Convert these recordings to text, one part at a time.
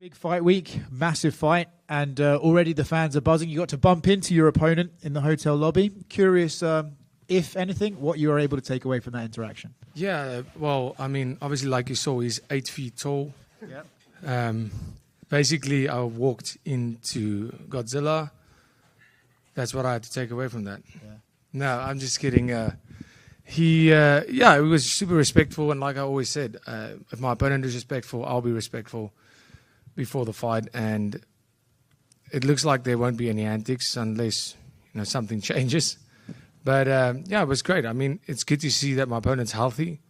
Big fight week, massive fight, and already the fans are buzzing. You got to bump into your opponent in the hotel lobby. Curious, if anything, what you were able to take away from that interaction. Yeah, well, I mean, obviously, like you saw, he's 8 feet tall. Yeah. Basically, I walked into Godzilla. That's what I had to take away from that. Yeah. No, I'm just kidding. He was super respectful, and like I always said, if my opponent is respectful, I'll be respectful before the fight, and it looks like there won't be any antics unless something changes. But it was great. I mean, it's good to see that my opponent's healthy.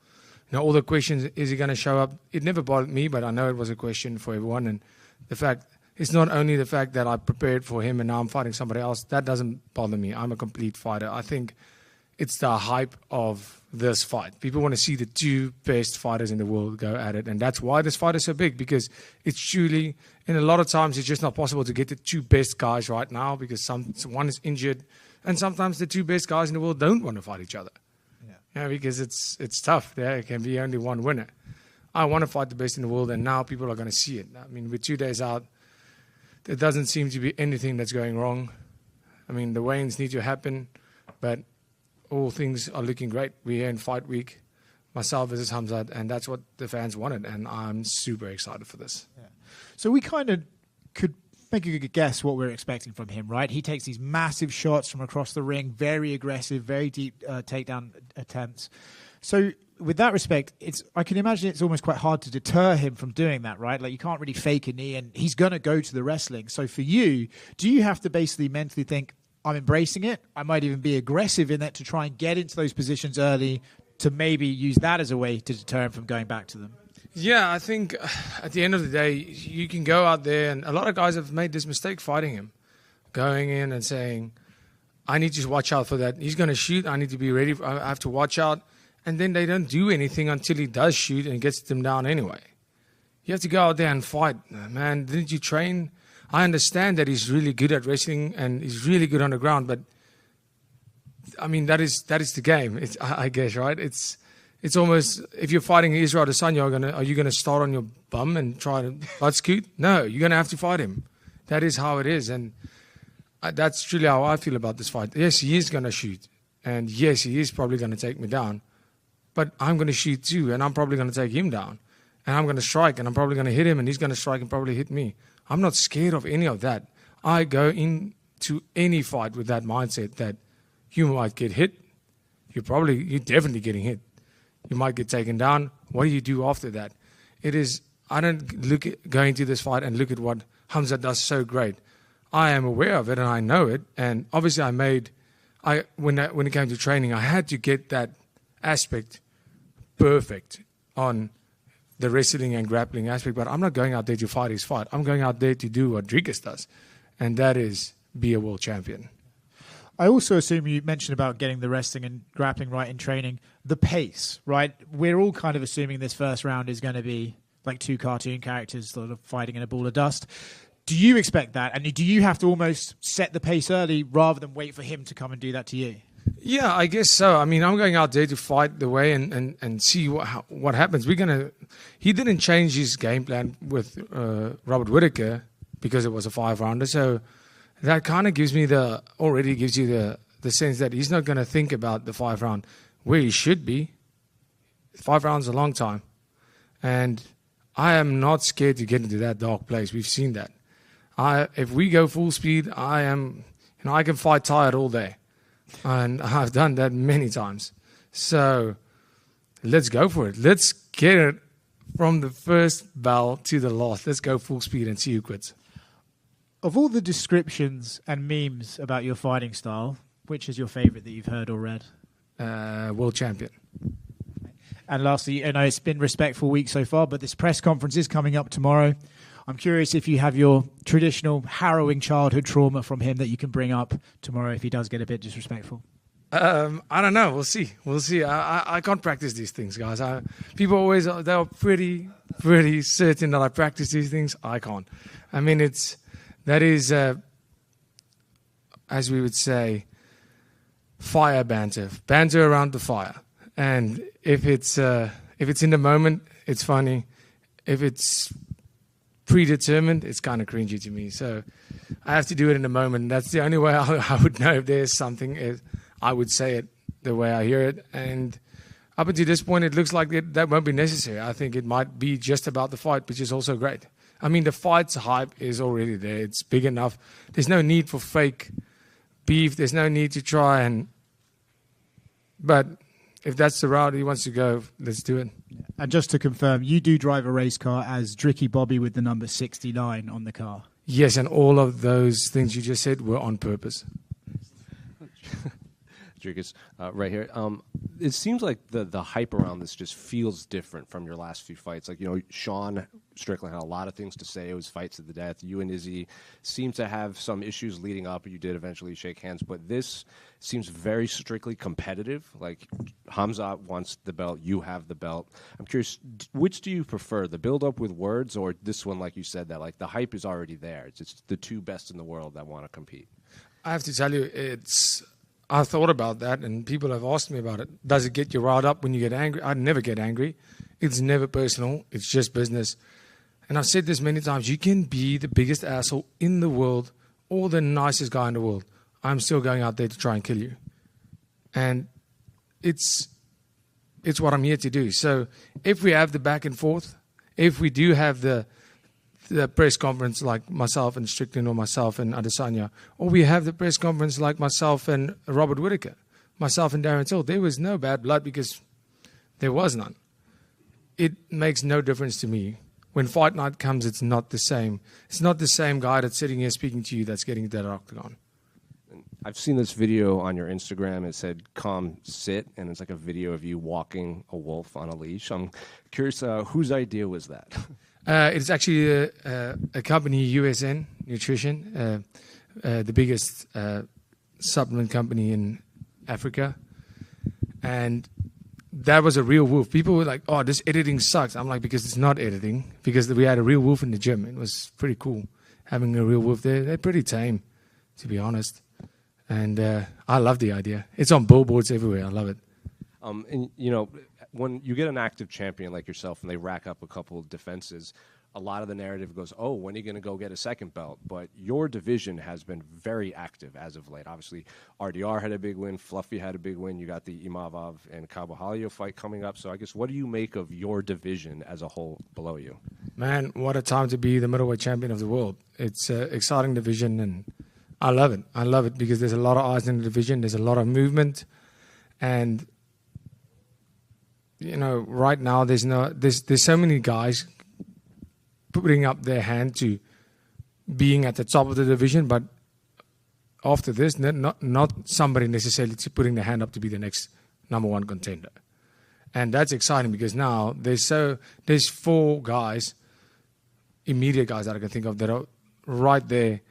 All the questions, is he going to show up? It never bothered me, but I know it was a question for everyone. And the fact, it's not only the fact that I prepared for him and now I'm fighting somebody else, that doesn't bother me. I'm a complete fighter. I think it's the hype of this fight. People want to see the two best fighters in the world go at it. And that's why this fight is so big, because it's truly, and a lot of times it's just not possible to get the two best guys right now because one is injured. And sometimes the two best guys in the world don't want to fight each other. Yeah, because it's tough. There can be only one winner. I want to fight the best in the world, and now people are going to see it. I mean, we're 2 days out. There doesn't seem to be anything that's going wrong. I mean, the weigh-ins need to happen, but all things are looking great. We're here in fight week, myself versus Hamzat, and that's what the fans wanted, and I'm super excited for this. Yeah. So we kind of could make a good guess what we're expecting from him, right? He takes these massive shots from across the ring, very aggressive, very deep takedown attempts. So with that respect, I can imagine it's almost quite hard to deter him from doing that, right? Like, you can't really fake a knee, and he's going to go to the wrestling. So for you, do you have to basically mentally think, I'm embracing it, I might even be aggressive in that to try and get into those positions early to maybe use that as a way to deter him from going back to them? Yeah, I think at the end of the day, you can go out there, and a lot of guys have made this mistake fighting him, going in and saying, I need to watch out for that. He's going to shoot. I need to be ready. I have to watch out. And then they don't do anything until he does shoot and gets them down anyway. You have to go out there and fight. Man, didn't you train? I understand that he's really good at wrestling and he's really good on the ground, but I mean, that is the game, I guess, right? It's almost, if you're fighting Israel Adesanya, are you going to start on your bum and try to butt scoot? No, you're going to have to fight him. That is how it is. And that's truly how I feel about this fight. Yes, he is going to shoot. And yes, he is probably going to take me down. But I'm going to shoot too, and I'm probably going to take him down. And I'm going to strike, and I'm probably going to hit him, and he's going to strike and probably hit me. I'm not scared of any of that. I go into any fight with that mindset that you might get hit. You're definitely getting hit. You might get taken down. What do you do after that? I don't go into this fight and look at what Hamzat does so great. I am aware of it and I know it. And obviously when it came to training, I had to get that aspect perfect on the wrestling and grappling aspect. But I'm not going out there to fight his fight. I'm going out there to do what Rodriguez does. And that is be a world champion. I also assume you mentioned about getting the wrestling and grappling right in training. The pace, right? We're all kind of assuming this first round is going to be like two cartoon characters sort of fighting in a ball of dust. Do you expect that? And do you have to almost set the pace early rather than wait for him to come and do that to you? Yeah, I guess so. I mean, I'm going out there to fight the way and see what happens. He didn't change his game plan with Robert Whittaker because it was a 5-rounder. So that kind of gives you the sense that he's not going to think about the 5th round where he should be. 5 rounds is a long time. And I am not scared to get into that dark place. We've seen that. If we go full speed, I can fight tired all day. And I've done that many times. So let's go for it. Let's get it from the first bell to the last. Let's go full speed and see who quits. Of all the descriptions and memes about your fighting style, which is your favorite that you've heard or read? World champion. And lastly, I know it's been respectful week so far, but this press conference is coming up tomorrow. I'm curious if you have your traditional harrowing childhood trauma from him that you can bring up tomorrow if he does get a bit disrespectful. I don't know. We'll see. I can't practice these things, guys. People always, they're pretty certain that I practice these things. I can't. I mean, that is, as we would say, fire banter around the fire. And if it's in the moment, it's funny. If it's predetermined, it's kind of cringy to me. So I have to do it in the moment. That's the only way I would know if there's something. I would say it the way I hear it. And up until this point, it looks like that won't be necessary. I think it might be just about the fight, which is also great. I mean, the fight's hype is already there. It's big enough. There's no need for fake beef. There's no need to try and... But if that's the route he wants to go, let's do it. And just to confirm, you do drive a race car as Dricky Bobby with the number 69 on the car. Yes, and all of those things you just said were on purpose. Right here. It seems like the hype around this just feels different from your last few fights. Like, Sean Strickland had a lot of things to say. It was fights to the death. You and Izzy seem to have some issues leading up. You did eventually shake hands, but this seems very strictly competitive. Like, Hamza wants the belt. You have the belt. I'm curious, which do you prefer, the build-up with words or this one, like you said, that like the hype is already there? It's the two best in the world that want to compete. I have to tell you, I thought about that, and people have asked me about it. Does it get you riled up when you get angry? I never get angry. It's never personal. It's just business. And I've said this many times. You can be the biggest asshole in the world or the nicest guy in the world. I'm still going out there to try and kill you. And it's what I'm here to do. So if we have the back and forth, if we do have the press conference like myself and Strickland or myself and Adesanya, or we have the press conference like myself and Robert Whittaker, myself and Darren Till, there was no bad blood because there was none. It makes no difference to me. When fight night comes, it's not the same. It's not the same guy that's sitting here speaking to you that's getting to that octagon. I've seen this video on your Instagram. It said, "Come sit," and it's like a video of you walking a wolf on a leash. I'm curious, whose idea was that? It's actually a company, USN Nutrition, the biggest supplement company in Africa. And that was a real wolf. People were like, "Oh, this editing sucks." I'm like, because it's not editing. Because we had a real wolf in the gym. It was pretty cool having a real wolf there. They're pretty tame, to be honest. And I love the idea. It's on billboards everywhere. I love it. And, when you get an active champion like yourself and they rack up a couple of defenses, a lot of the narrative goes, oh, when are you going to go get a second belt? But your division has been very active as of late. Obviously, RDR had a big win. Fluffy had a big win. You got the Imavov and Carvalho fight coming up. So I guess what do you make of your division as a whole below you? Man, what a time to be the middleweight champion of the world. It's an exciting division, and I love it. I love it because there's a lot of eyes in the division. There's a lot of movement. And right now there's so many guys putting up their hand to being at the top of the division, but after this, not somebody necessarily putting their hand up to be the next number one contender. And that's exciting because now there's 4 guys, immediate guys that I can think of that are right there.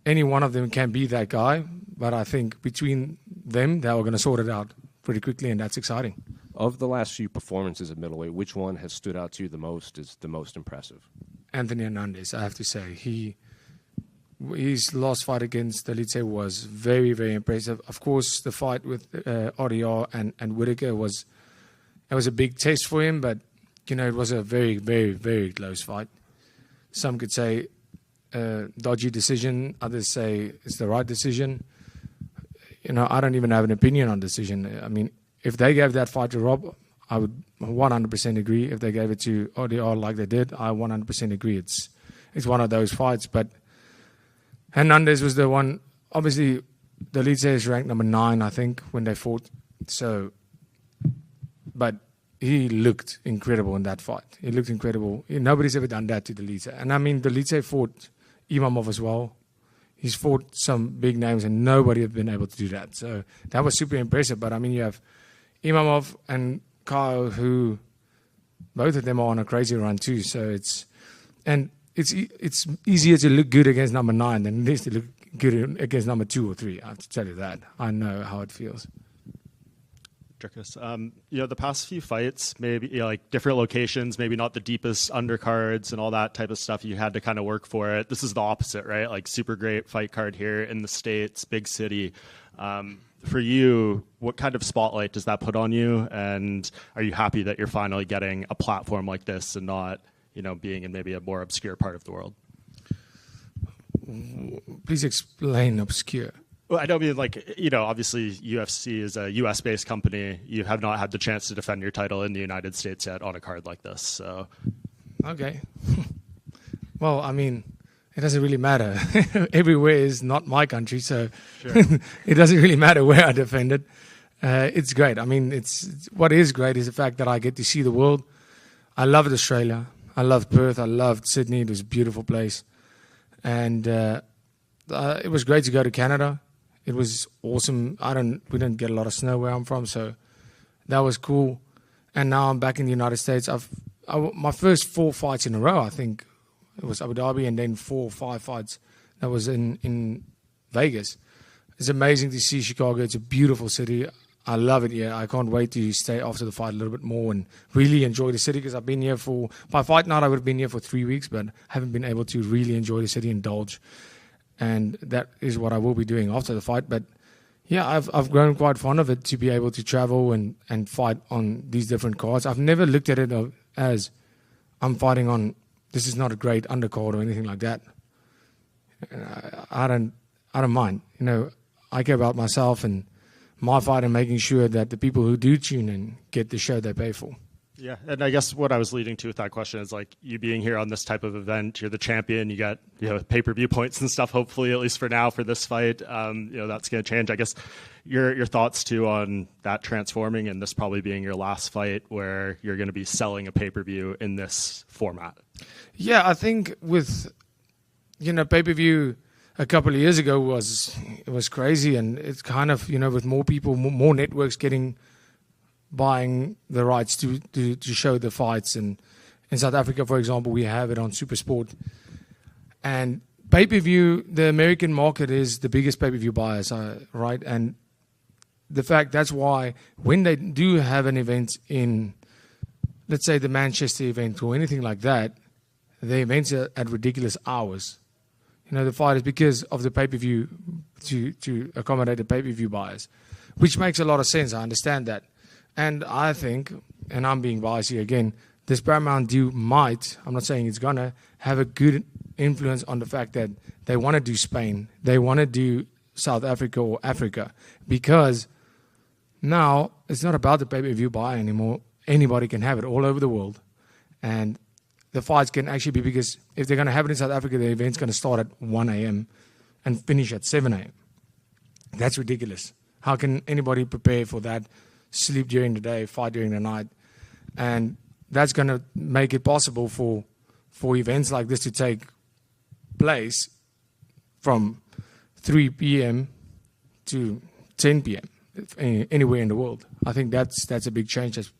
Any one of them can be that guy, but I think between them, they are going to sort it out pretty quickly, and that's exciting. Of the last few performances at middleweight, which one has stood out to you the most, is the most impressive? Anthony Hernandez, I have to say. His last fight against Elite was very, very impressive. Of course, the fight with RDR and Whittaker was a big test for him, but it was a very, very, very close fight. Some could say dodgy decision, others say it's the right decision. I don't even have an opinion on decision. I mean, if they gave that fight to Rob, I would 100% agree. If they gave it to RDR like they did, I 100% agree. It's one of those fights. But Hernandez was the one. Obviously, the Elite is ranked number 9, I think, when they fought. But he looked incredible in that fight. He looked incredible. Nobody's ever done that to the Elite. And I mean, the Elite fought Imamov as well. He's fought some big names, and nobody has been able to do that. So that was super impressive. But I mean, you have Imamov and Kyle, who both of them are on a crazy run too. So it's easier to look good against number 9 than it is to look good against number 2 or 3. I have to tell you that. I know how it feels. The past few fights, maybe like different locations, maybe not the deepest undercards and all that type of stuff. You had to kind of work for it. This is the opposite, right? Like super great fight card here in the States, big city. For you, what kind of spotlight does that put on you? And are you happy that you're finally getting a platform like this and not, being in maybe a more obscure part of the world? Please explain obscure. Well, I don't mean obviously UFC is a US-based company. You have not had the chance to defend your title in the United States yet on a card like this. So, okay. Well, I mean, it doesn't really matter. Everywhere is not my country, so sure. It doesn't really matter where I defend it. It's great. I mean, what is great is the fact that I get to see the world. I loved Australia. I loved Perth. I loved Sydney. It was a beautiful place. And it was great to go to Canada. It was awesome. We didn't get a lot of snow where I'm from, so that was cool. And now I'm back in the United States. My first 4 fights in a row, I think, it was Abu Dhabi, and then 4 or 5 fights that was in Vegas. It's amazing to see Chicago. It's a beautiful city. I love it here. I can't wait to stay after the fight a little bit more and really enjoy the city, because I've been here by fight night I would have been here for 3 weeks, but haven't been able to really enjoy the city, indulge. And that is what I will be doing after the fight. But yeah, I've grown quite fond of it, to be able to travel and fight on these different cards. I've never looked at it as I'm fighting on, this is not a great undercard or anything like that. I don't mind. I care about myself and my fight, and making sure that the people who do tune in get the show they pay for. Yeah, and I guess what I was leading to with that question is you being here on this type of event, you're the champion, you got pay-per-view points and stuff, hopefully, at least for now, for this fight. That's going to change. I guess your thoughts too on that transforming and this probably being your last fight where you're going to be selling a pay-per-view in this format. Yeah, I think with pay-per-view a couple of years ago was crazy, and it's kind of with more people, more networks buying the rights to show the fights. And in South Africa, for example, we have it on SuperSport. And pay-per-view, the American market is the biggest pay-per-view buyers, right? And the fact that's why when they do have an event in, let's say, the Manchester event or anything like that, the events are at ridiculous hours. The fight is because of the pay-per-view to accommodate the pay-per-view buyers, which makes a lot of sense. I understand that. And I think, and I'm being biased here again, this Paramount deal might, I'm not saying it's going to, have a good influence on the fact that they want to do Spain, they want to do South Africa or Africa, because now it's not about the pay-per-view buyer anymore. Anybody can have it all over the world. And the fights can actually be, because if they're going to have it in South Africa, the event's going to start at 1 a.m. and finish at 7 a.m. That's ridiculous. How can anybody prepare for that? Sleep during the day, fight during the night. And that's going to make it possible for events like this to take place from 3 p.m. to 10 p.m. anywhere in the world. I think that's a big change. That's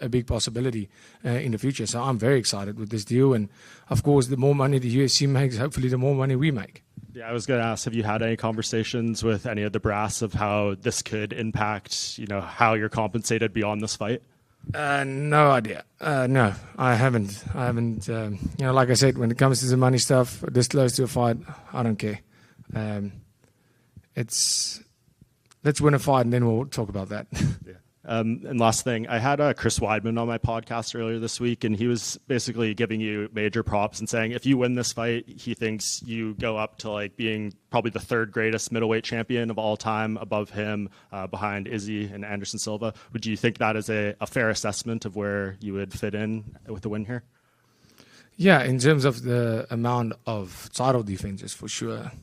a big possibility in the future. So I'm very excited with this deal. And, of course, the more money the UFC makes, hopefully the more money we make. Yeah, I was going to ask, have you had any conversations with any of the brass of how this could impact, how you're compensated beyond this fight? No idea. No, I haven't. Like I said, when it comes to the money stuff, this close to a fight, I don't care. Let's win a fight and then we'll talk about that. Yeah. And last thing, I had Chris Weidman on my podcast earlier this week, and he was basically giving you major props and saying if you win this fight, he thinks you go up to being probably the 3rd greatest middleweight champion of all time, above him, behind Izzy and Anderson Silva. Would you think that is a fair assessment of where you would fit in with the win here? Yeah, in terms of the amount of title defenses, for sure.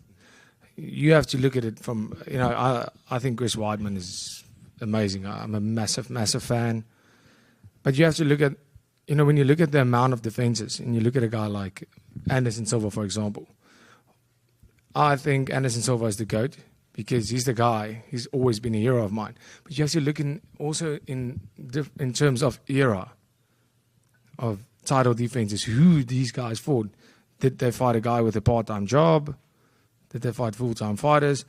You have to look at it from, I think Chris Weidman is amazing. I'm a massive, massive fan. But you have to look at, when you look at the amount of defenses and you look at a guy like Anderson Silva, for example, I think Anderson Silva is the GOAT because he's the guy. He's always been a hero of mine. But you have to look also in terms of era of title defenses, who these guys fought. Did they fight a guy with a part-time job? Did they fight full-time fighters?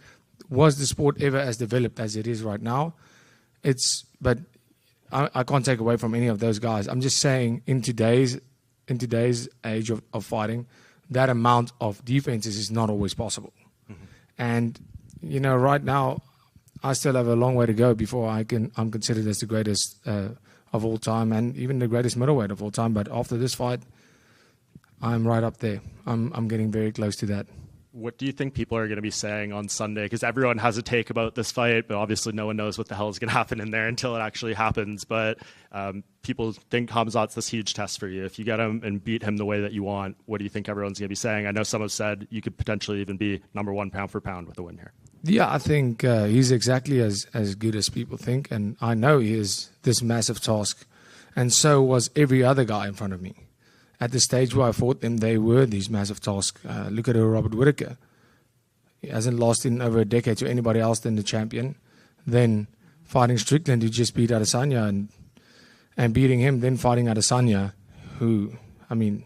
Was the sport ever as developed as it is right now? But I can't take away from any of those guys. I'm just saying in today's age of fighting, that amount of defenses is not always possible. Mm-hmm. And, right now, I still have a long way to go before I'm considered as the greatest of all time and even the greatest middleweight of all time. But after this fight, I'm right up there. I'm getting very close to that. What do you think people are going to be saying on Sunday? Because everyone has a take about this fight, but obviously no one knows what the hell is going to happen in there until it actually happens. But people think Khamzat's this huge test for you. If you get him and beat him the way that you want, what do you think everyone's going to be saying? I know some have said you could potentially even be number one pound for pound with a win here. Yeah, I think he's exactly as good as people think. And I know he is this massive task. And so was every other guy in front of me. At the stage where I fought them, they were these massive tasks. Look at Robert Whittaker. He hasn't lost in over a decade to anybody else than the champion. Then fighting Strickland, who just beat Adesanya, and beating him, then fighting Adesanya, who, I mean,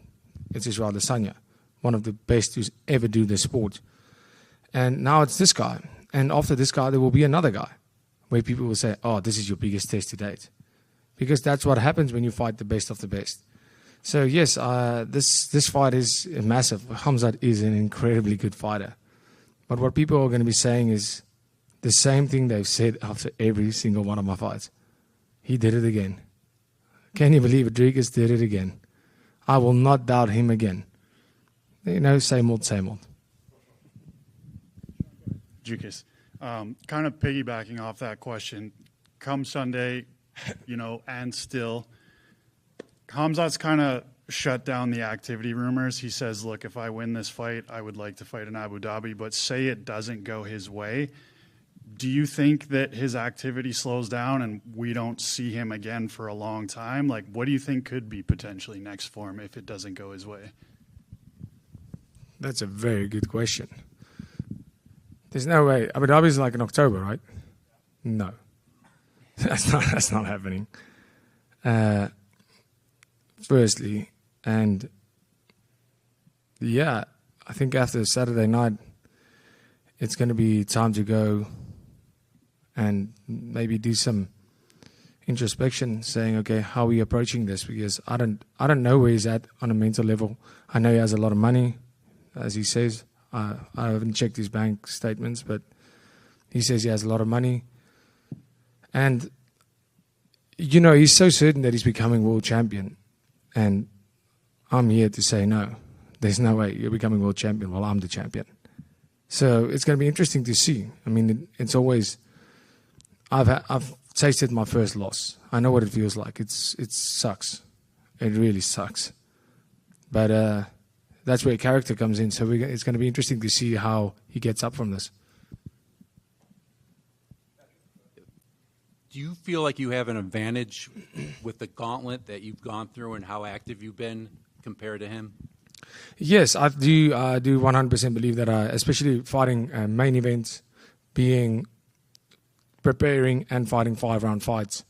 it's Israel Adesanya, one of the best who's ever do this sport. And now it's this guy. And after this guy, there will be another guy where people will say, oh, this is your biggest test to date. Because that's what happens when you fight the best of the best. So yes, this fight is massive. Khamzat is an incredibly good fighter. But what people are going to be saying is the same thing they've said after every single one of my fights. He did it again. Can you believe Rodriguez did it again? I will not doubt him again. You know, same old, same old. Jukas, kind of piggybacking off that question, come Sunday, and still, Khamzat's kind of shut down the activity rumors. He says, look, if I win this fight, I would like to fight in Abu Dhabi, but say it doesn't go his way. Do you think that his activity slows down and we don't see him again for a long time? Like, what do you think could be potentially next for him if it doesn't go his way? That's a very good question. There's no way. Abu Dhabi is like in October, right? No. That's not happening. Firstly, and yeah, I think after Saturday night, it's going to be time to go and maybe do some introspection, saying, okay, how are we approaching this? Because I don't know where he's at on a mental level. I know he has a lot of money, as he says. I haven't checked his bank statements, but he says he has a lot of money. And, he's so certain that he's becoming world champion. And I'm here to say, no, there's no way you're becoming world champion while I'm the champion. So it's going to be interesting to see. I mean, it's always, I've tasted my first loss. I know what it feels like. It sucks. It really sucks. But that's where character comes in. So it's going to be interesting to see how he gets up from this. Do you feel like you have an advantage with the gauntlet that you've gone through and how active you've been compared to him? Yes, I do 100% believe that, especially fighting main events, preparing and fighting 5-round fights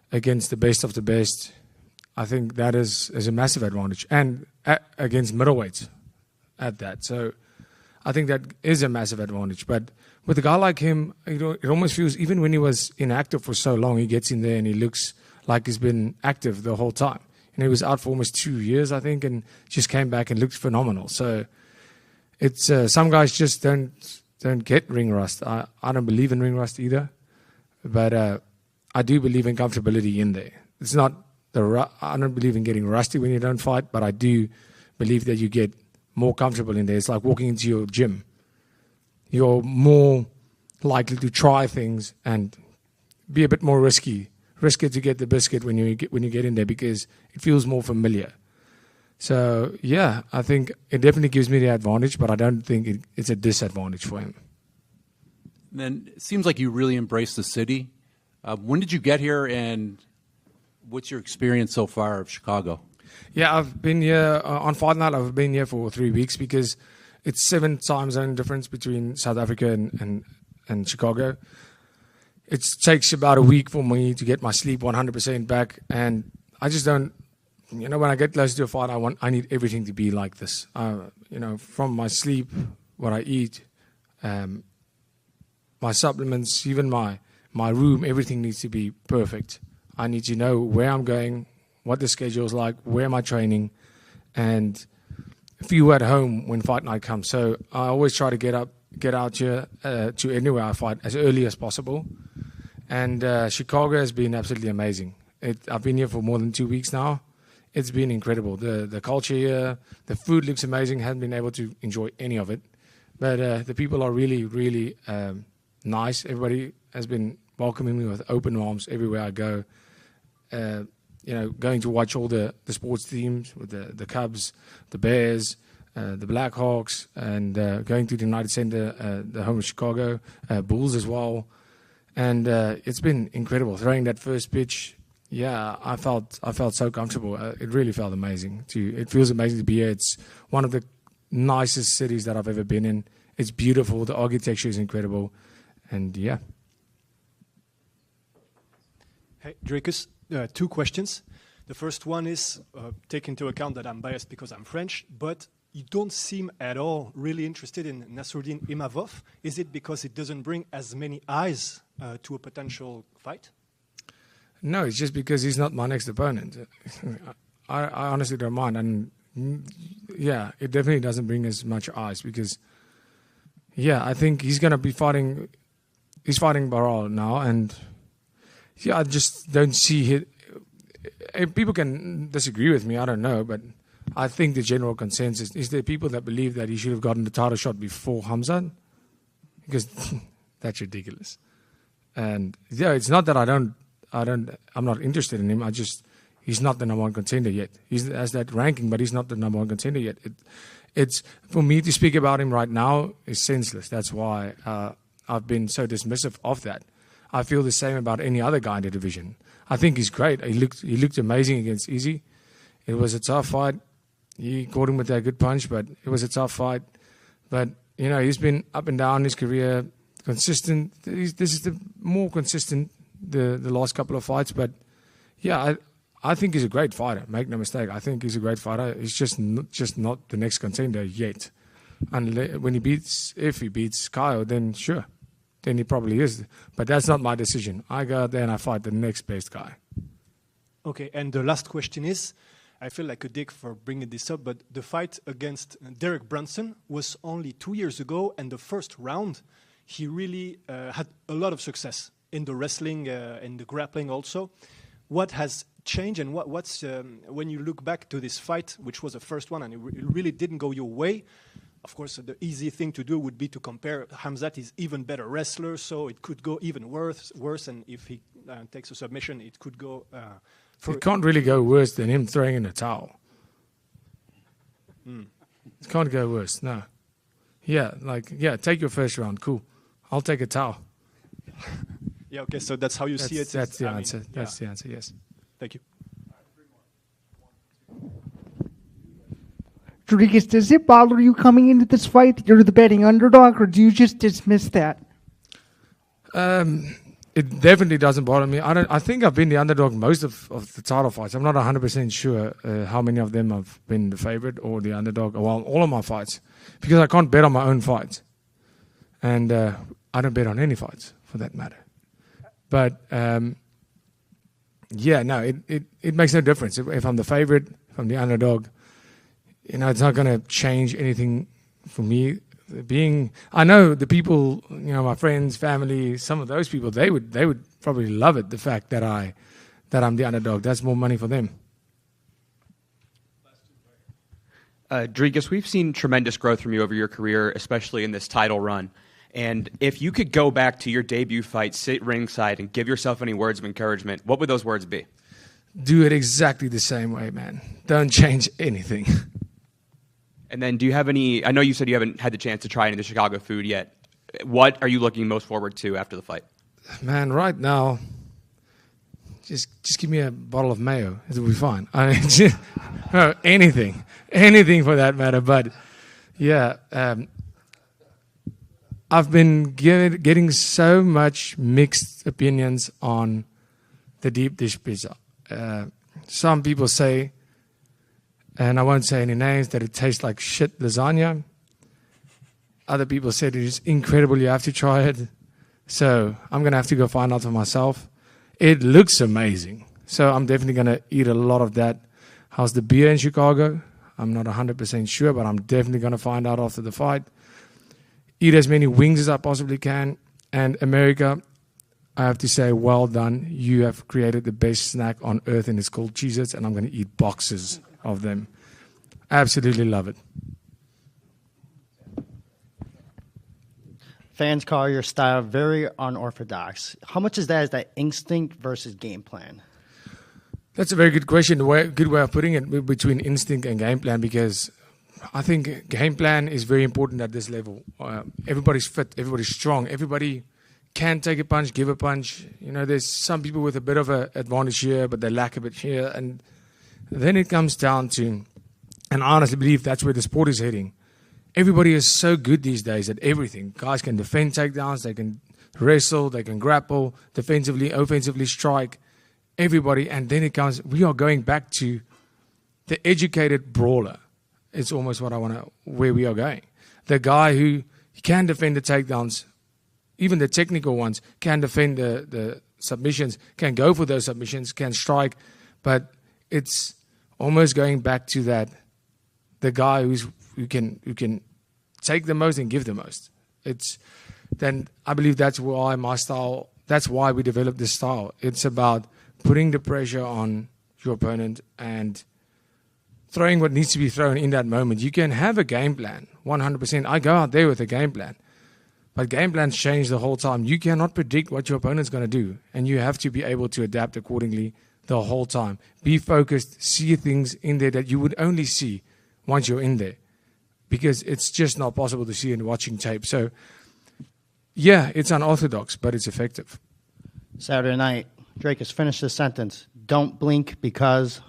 against the best of the best, I think that is a massive advantage. And against middleweights at that. So I think that is a massive advantage. But with a guy like him, it almost feels, even when he was inactive for so long, he gets in there and he looks like he's been active the whole time. And he was out for almost 2 years, I think, and just came back and looked phenomenal. So it's some guys just don't get ring rust. I don't believe in ring rust either, but I do believe in comfortability in there. It's not I don't believe in getting rusty when you don't fight, but I do believe that you get more comfortable in there. It's like walking into your gym. You're more likely to try things and be a bit more riskier to get the biscuit when you get in there, because it feels more familiar. So yeah, I think it definitely gives me the advantage, but I don't think it's a disadvantage for him. Then it seems like you really embrace the city. When did you get here, and what's your experience so far of Chicago? Yeah, I've been here on Fight Night. I've been here for 3 weeks because it's 7 time zone difference between South Africa and Chicago. It takes about a week for me to get my sleep 100% back, and I just don't. When I get close to a fight, I need everything to be like this. From my sleep, what I eat, my supplements, even my room, everything needs to be perfect. I need to know where I'm going, what the schedule is like, where am I training, and feel at home when fight night comes. So I always try to get out here to anywhere I fight as early as possible. And Chicago has been absolutely amazing. I've been here for more than 2 weeks now. it's been incredible. The culture here, the food looks amazing. Haven't been able to enjoy any of it, but the people are really, really nice. Everybody has been welcoming me with open arms everywhere I go. Going to watch all the sports teams with the Cubs, the Bears, the Blackhawks, and going to the United Center, the home of Chicago Bulls as well. And it's been incredible. Throwing that first pitch, yeah, I felt so comfortable. It really felt amazing. It feels amazing to be here. It's one of the nicest cities that I've ever been in. It's beautiful. The architecture is incredible, and yeah. Hey, Dracus, 2 questions. The first one is, take into account that I'm biased because I'm French, but you don't seem at all really interested in Nassourdine Imavov. Is it because it doesn't bring as many eyes to a potential fight? No, it's just because he's not my next opponent. I honestly don't mind. And yeah, it definitely doesn't bring as much eyes because, yeah, I think he's going to be fighting. He's fighting Barral now. And yeah, I just don't see it. People can disagree with me. I don't know. But I think the general consensus is there people that believe that he should have gotten the title shot before Hamzat, because that's ridiculous. And yeah, it's not that I'm not interested in him. He's not the number 1 contender yet. He has that ranking, but he's not the number 1 contender yet. It's for me to speak about him right now is senseless. That's why I've been so dismissive of that. I feel the same about any other guy in the division. I think he's great. He looked amazing against Izzy. It was a tough fight. He caught him with that good punch, but it was a tough fight. But he's been up and down his career, consistent. This is the more consistent the last couple of fights. But yeah, I think he's a great fighter. Make no mistake. I think he's a great fighter. He's just not the next contender yet. And if he beats Kyle, then sure, then he probably is. But that's not my decision. I go out there and I fight the next best guy. Okay, and the last question is, I feel like a dick for bringing this up, but the fight against Derek Brunson was only 2 years ago, and the first round, he really had a lot of success in the wrestling, in the grappling also. What has changed, and what's when you look back to this fight, which was the first one, and it really didn't go your way? Of course, the easy thing to do would be to compare. Hamzat is even better wrestler, so it could go even worse. And if he takes a submission, it could go. It can't really go worse than him throwing in a towel. It can't go worse. No. Yeah, take your first round. Cool. I'll take a towel. Yeah. Okay. So that's how you see it. That's the answer. That's the answer. Yes. Thank you. Rodriguez, does it bother you coming into this fight that you're the betting underdog, or do you just dismiss that? It definitely doesn't bother me. I think I've been the underdog most of the title fights. I'm not 100% sure how many of them I've been the favorite or the underdog. Well, all of my fights, because I can't bet on my own fights, and I don't bet on any fights for that matter. But it makes no difference if I'm the favorite, if I'm the underdog. It's not going to change anything for me. I know the people, my friends, family, some of those people, they would probably love it, the fact that I'm the underdog. That's more money for them. Dricus, we've seen tremendous growth from you over your career, especially in this title run. And if you could go back to your debut fight, sit ringside, and give yourself any words of encouragement, what would those words be? Do it exactly the same way, man. Don't change anything. And then do you have any, I know you said you haven't had the chance to try any of the Chicago food yet. What are you looking most forward to after the fight? Man, right now, just give me a bottle of mayo. It'll be fine. Anything for that matter. But yeah, I've been getting so much mixed opinions on the deep dish pizza. Some people say, and I won't say any names, that it tastes like shit lasagna. Other people said it is incredible, you have to try it. So I'm going to have to go find out for myself. It looks amazing. So I'm definitely going to eat a lot of that. How's the beer in Chicago? I'm not 100% sure, but I'm definitely going to find out after the fight. Eat as many wings as I possibly can. And America, I have to say, well done. You have created the best snack on earth, and it's called Cheez-Its, and I'm going to eat boxes of them. Absolutely love it. Fans call your style very unorthodox. How much is that instinct versus game plan? That's a very good question. Good way of putting it, between instinct and game plan, because I think game plan is very important at this level. Everybody's fit, everybody's strong, everybody can take a punch, give a punch. You know, there's some people with a bit of an advantage here, but they lack a bit here. And then it comes down to, and I honestly believe that's where the sport is heading. Everybody is so good these days at everything. Guys can defend takedowns, they can wrestle, they can grapple, defensively, offensively strike. Everybody, and then it comes, we are going back to the educated brawler. It's almost where we are going. The guy who can defend the takedowns, even the technical ones, can defend the submissions, can go for those submissions, can strike, but it's almost going back to that, the guy who can take the most and give the most. Then I believe that's why my style, that's why we developed this style. It's about putting the pressure on your opponent and throwing what needs to be thrown in that moment. You can have a game plan, 100%. I go out there with a game plan. But game plans change the whole time. You cannot predict what your opponent's going to do. And you have to be able to adapt accordingly the whole time. Be focused, see things in there that you would only see once you're in there. Because it's just not possible to see in watching tape. So, yeah, it's unorthodox, but it's effective. Saturday night, Drake has finished his sentence. Don't blink because...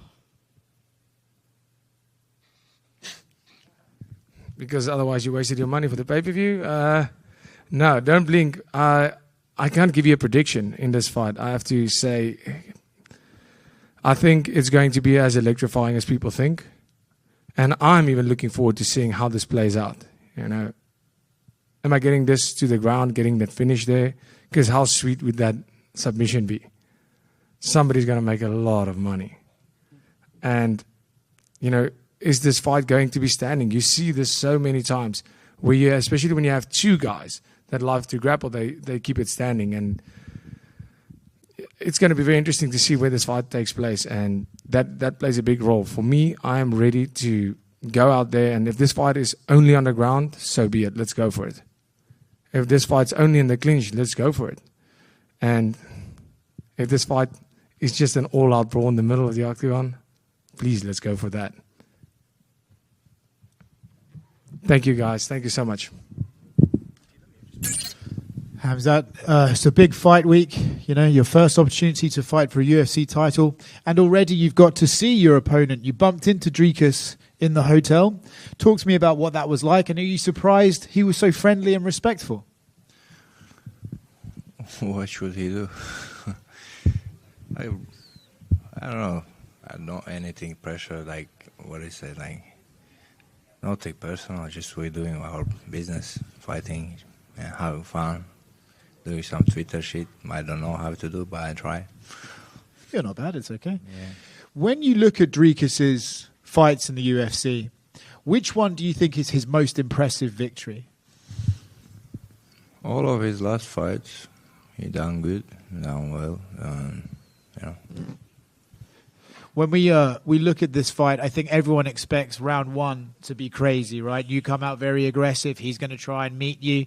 Because otherwise you wasted your money for the pay-per-view? No, don't blink. I can't give you a prediction in this fight. I have to say, I think it's going to be as electrifying as people think. And I'm even looking forward to seeing how this plays out. You know, am I getting this to the ground, getting that finish there? Because how sweet would that submission be? Somebody's going to make a lot of money. And, you know, is this fight going to be standing? You see this so many times, where you, especially when you have two guys that love to grapple, they keep it standing. And it's going to be very interesting to see where this fight takes place. And that plays a big role. For me, I am ready to go out there. And if this fight is only on the ground, so be it. Let's go for it. If this fight's only in the clinch, let's go for it. And if this fight is just an all-out brawl in the middle of the octagon, please, let's go for that. Thank you, guys. Thank you so much. Hamzat, it's a big fight week. You know, your first opportunity to fight for a UFC title, and already you've got to see your opponent. You bumped into Dricus in the hotel. Talk to me about what that was like, and are you surprised he was so friendly and respectful? What should he do? I don't know. I don't anything pressure, like what is it, like not take personal, just we're doing our business, fighting and having fun, doing some Twitter shit. I don't know how to do, but I try. You're not bad, it's okay. Yeah. When you look at Dricus's fights in the UFC, which one do you think is his most impressive victory? All of his last fights, he done good, done well, you know. When we look at this fight, I think everyone expects round one to be crazy, right? You come out very aggressive. He's going to try and meet you.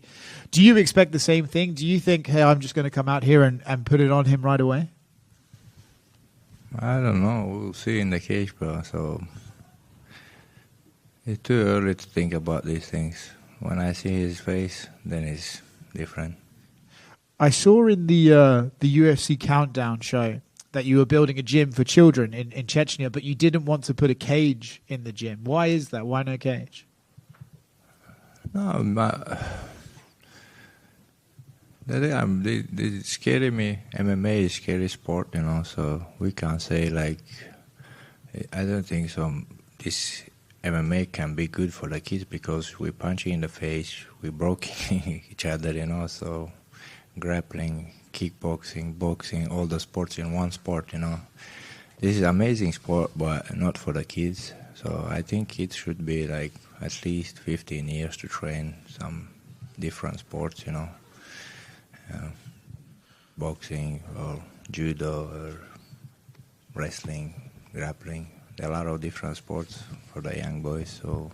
Do you expect the same thing? Do you think, hey, I'm just going to come out here and put it on him right away? I don't know. We'll see in the cage, bro. So it's too early to think about these things. When I see his face, then it's different. I saw in the UFC Countdown show that you were building a gym for children in Chechnya, but you didn't want to put a cage in the gym. Why is that? Why no cage? No, they scary me. MMA is scary sport, you know, so we can't say like, I don't think so. This MMA can be good for the kids because we're punching in the face, we're broking each other, you know, so grappling, kickboxing, boxing, all the sports in one sport, you know. This is an amazing sport, but not for the kids. So I think kids should be like at least 15 years to train some different sports, you know. boxing or judo or wrestling, grappling. There are a lot of different sports for the young boys, so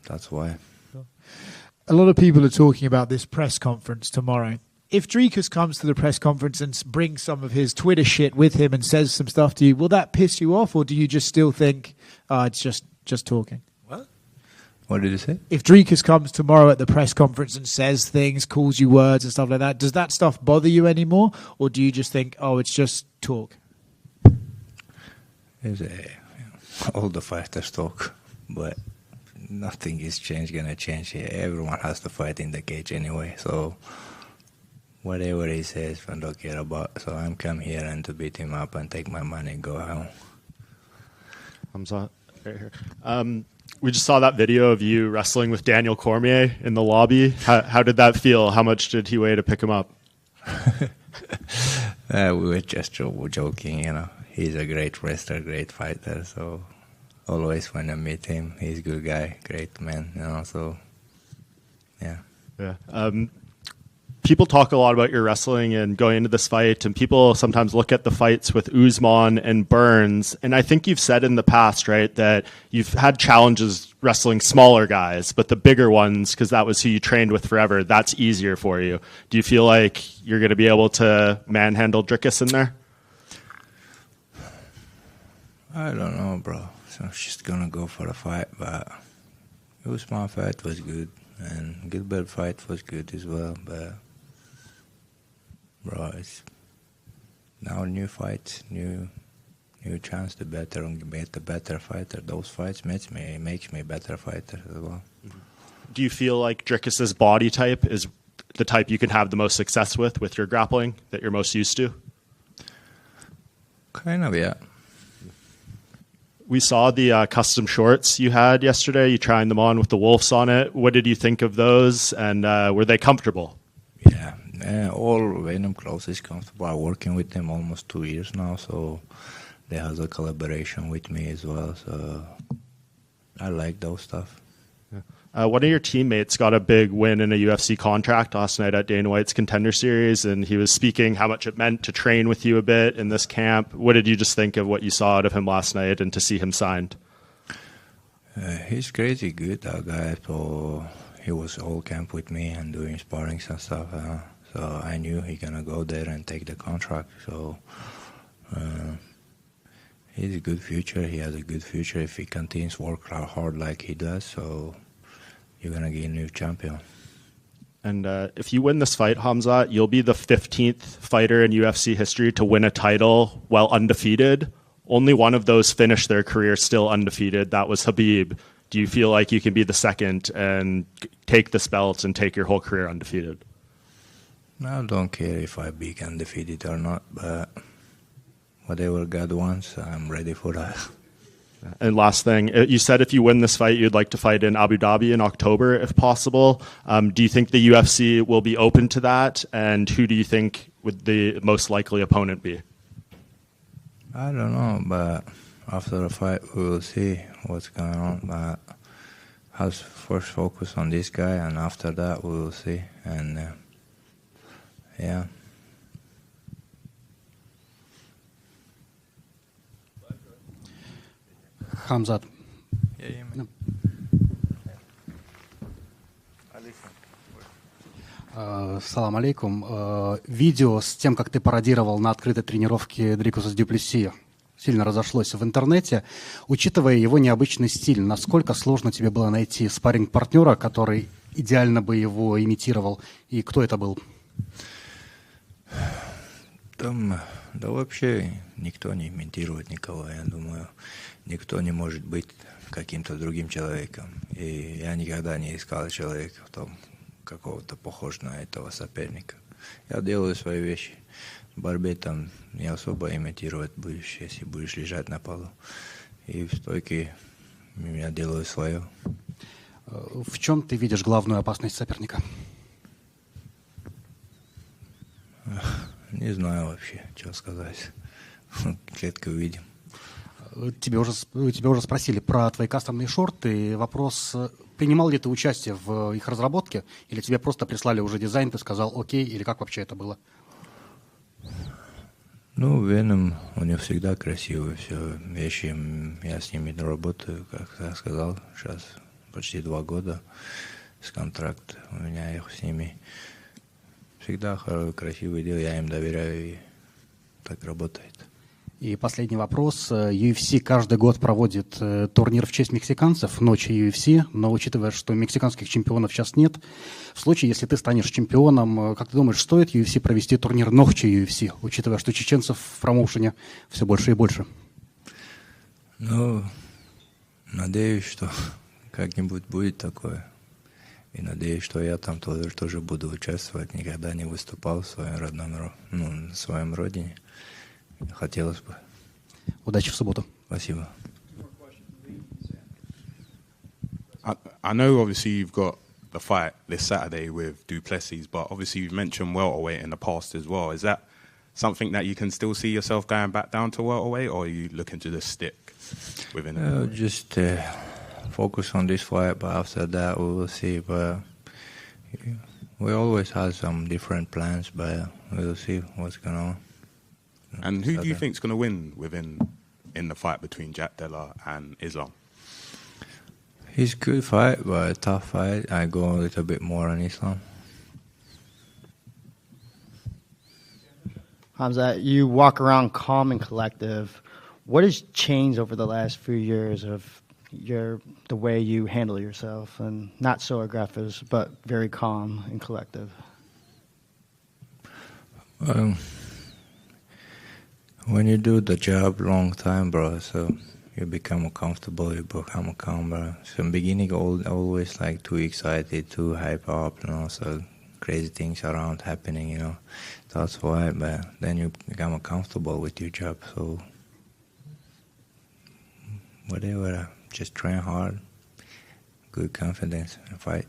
that's why. A lot of people are talking about this press conference tomorrow. If Dricus comes to the press conference and brings some of his Twitter shit with him and says some stuff to you, will that piss you off, or do you just still think it's just talking? What did you say? If Dricus comes tomorrow at the press conference and says things, calls you words and stuff like that, does that stuff bother you anymore, or do you just think, oh, it's just talk? All the fighters talk, but nothing is gonna change here. Everyone has to fight in the cage anyway, so whatever he says, I don't care about. So I'm come here and to beat him up and take my money and go home. Hamza, right here. We just saw that video of you wrestling with Daniel Cormier in the lobby. How did that feel? How much did he weigh to pick him up? We were just joking, you know. He's a great wrestler, great fighter. So always when I meet him, he's a good guy, great man, you know. So yeah. People talk a lot about your wrestling and going into this fight, and people sometimes look at the fights with Usman and Burns. And I think you've said in the past, right, that you've had challenges wrestling smaller guys, but the bigger ones, because that was who you trained with forever, that's easier for you. Do you feel like you're going to be able to manhandle Dricus in there? I don't know, bro. So I'm just going to go for a fight, but Usman fight was good, and Gilbert fight was good as well, but bro, it's now new fights, new chance to better and get a better fighter. Those fights makes me a better fighter as well. Do you feel like Dricus's body type is the type you can have the most success with your grappling, that you're most used to? Kind of, yeah. We saw the custom shorts you had yesterday. You trying them on with the wolves on it. What did you think of those, and were they comfortable? Yeah, all Venom clothes is comfortable. I'm working with them almost 2 years now, so they have a collaboration with me as well. So I like those stuff. One of your teammates got a big win in a UFC contract last night at Dana White's Contender Series, and he was speaking how much it meant to train with you a bit in this camp. What did you just think of what you saw out of him last night and to see him signed? He's crazy good, that guy. So he was all camp with me and doing sparrings and stuff. So I knew he gonna go there and take the contract. So he's a good future. He has a good future if he continues to work hard like he does. So you're gonna get a new champion. And if you win this fight, Hamza, you'll be the 15th fighter in UFC history to win a title while undefeated. Only one of those finished their career still undefeated. That was Khabib. Do you feel like you can be the second and take this belt and take your whole career undefeated? I don't care if I be undefeated or not, but whatever God wants, I'm ready for that. And last thing, you said if you win this fight, you'd like to fight in Abu Dhabi in October, if possible. Do you think the UFC will be open to that? And who do you think would the most likely opponent be? I don't know, but after the fight, we will see what's going on. But I'll first focus on this guy, and after that, we will see. And yeah. Хамзат. Салам алейкум. Видео с тем, как ты пародировал на открытой тренировке Дрикуса с Дюплесси, сильно разошлось в интернете. Учитывая его необычный стиль, насколько сложно тебе было найти спарринг-партнера, который идеально бы его имитировал, и кто это был? Там, да вообще никто не имитирует никого, я думаю. Никто не может быть каким-то другим человеком. И я никогда не искал человека, там, какого-то похож на этого соперника. Я делаю свои вещи. В борьбе там не особо имитировать будешь, если будешь лежать на полу. И в стойке я делаю свое. В чем ты видишь главную опасность соперника? Не знаю вообще, что сказать. Клетку увидим. Тебя уже спросили про твои кастомные шорты. Вопрос, принимал ли ты участие в их разработке, или тебе просто прислали уже дизайн, ты сказал окей, или как вообще это было? Ну, Веном, у него всегда красивые все вещи. Я с ними работаю, как я сказал, сейчас почти 2 года с контракта. У меня их с ними всегда красивые дела, я им доверяю, и так работает. И последний вопрос. UFC каждый год проводит турнир в честь мексиканцев, ночи UFC, но учитывая, что мексиканских чемпионов сейчас нет, в случае, если ты станешь чемпионом, как ты думаешь, стоит UFC провести турнир ночи UFC, учитывая, что чеченцев в промоушене все больше и больше? Ну, надеюсь, что как-нибудь будет такое. И надеюсь, что я там тоже буду участвовать. Никогда не выступал в своем родном, в своем родине. Хотелось бы. Удачи в субботу. Спасибо. I know obviously you've got the fight this Saturday with Duplessis, but obviously you've mentioned welterweight in the past as well. Is that something that you can still see yourself going back down to welterweight, or are you looking to just stick within it? Just focus on this fight, but after that we will see. But we always have some different plans, but we'll see what's going on. And who do you think is going to win in the fight between Jack Della and Islam? It's a good fight, but a tough fight. I go a little bit more on Islam. Hamza, you walk around calm and collective. What has changed over the last few years of the way you handle yourself, and not so aggressive, but very calm and collective? When you do the job long time, bro, so you become comfortable, you become calm, bro. So in the beginning, always like too excited, too hype up, so crazy things around happening, That's why, but then you become comfortable with your job, so whatever, just train hard, good confidence, and fight.